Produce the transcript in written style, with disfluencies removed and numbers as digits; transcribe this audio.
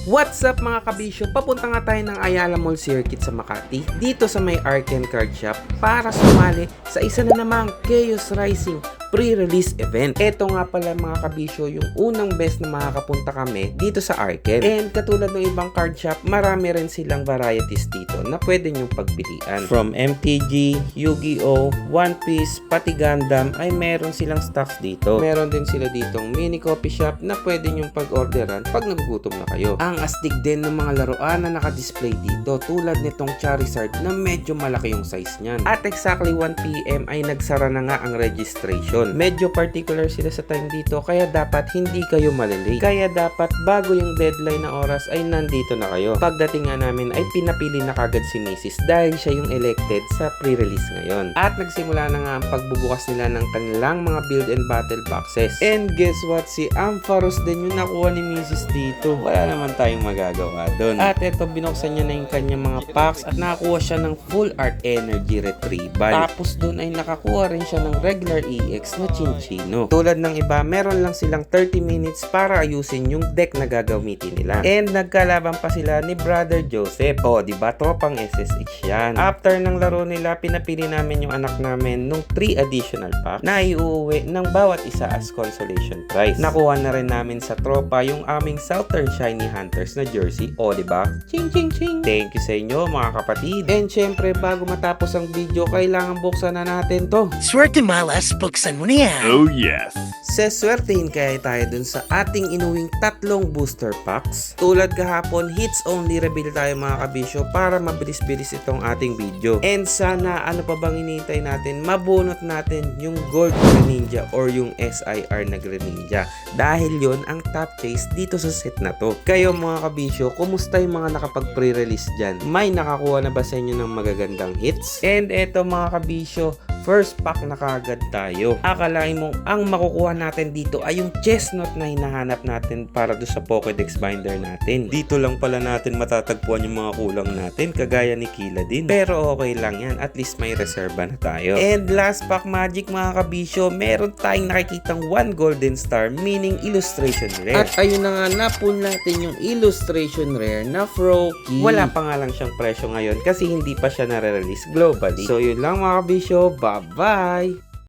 What's up mga kabisyo? Papunta nga tayo ng Ayala Mall Circuit sa Makati dito sa may Arken Card Shop para sumali sa isa na namang Chaos Rising pre-release event. Ito nga pala mga kabisyo yung unang best na makakapunta kami dito sa Arken. And katulad ng ibang card shop, marami rin silang varieties dito na pwede nyong pagpilian. From MTG, Yu-Gi-Oh, One Piece, pati Gundam ay meron silang stocks dito. Meron din sila ditong mini coffee shop na pwede nyong pag-orderan pag nagugutom na kayo. Ang astig din ng mga laruan na naka-display dito tulad nitong Charizard na medyo malaki yung size niyan. At exactly 1 PM ay nagsara na nga ang registration. Medyo particular sila sa time dito kaya dapat hindi kayo malilate. Kaya dapat bago yung deadline na oras ay nandito na kayo. Pagdating nga namin ay pinapili na kagad si Mrs. dahil siya yung elected sa pre-release ngayon. At nagsimula na nga ang pagbubukas nila ng kanilang mga build and battle boxes. And guess what? Si Ampharos din yung nakuha ni Mrs. dito. Wala naman tayong magagawa doon. At eto binuksan niya na yung kanyang mga packs at nakakuha siya ng full art energy retrieval. Tapos doon ay nakakuha rin siya ng regular EX na Chinchino. Tulad ng iba, meron lang silang 30 minutes para ayusin yung deck na gagamitin nila. And nagkalaban pa sila ni Brother Joseph. O, diba? Tropang SSH yan. After ng laro nila, pinapili namin yung anak namin nung 3 additional pack na iuuwi ng bawat isa as consolation prize. Nakuha na rin namin sa tropa yung aming Southern Shiny Hunters na jersey. O, diba? Ching ching ching! Thank you sa inyo mga kapatid. And syempre, bago matapos ang video, kailangan buksan na natin to. Swerte malas, buksan mo na yan. Oh yes! Seswertehin kaya tayo dun sa ating inuwing 3 booster packs. Tulad kahapon, hits only reveal tayo mga kabisyo para mabilis-bilis itong ating video. And sana ano pa bang hinihintay natin, mabunot natin yung Gold Greninja or yung SIR na Greninja. Dahil yon ang top chase dito sa set na to. Kayo mga kabisyo, kumusta yung mga nakapag-pre-release dyan? May nakakuha na ba sa inyo ng magagandang hits? And eto mga kabisyo, first pack na kaagad tayo. Akalain mo ang makukuha natin dito ay yung chestnut na hinahanap natin para do sa Pokédex binder natin. Dito lang pala natin matatagpuan yung mga kulang natin kagaya ni Kila din. Pero okay lang yan, at least may reserva na tayo. And last pack magic mga kabisyo, meron tayong nakikitang 1 golden star meaning illustration rare. At ayun na nga, napull natin yung illustration rare na Froakie. Wala pa nga lang siyang presyo ngayon kasi hindi pa siya nare-release globally. So yun lang mga kabisyo, bye-bye!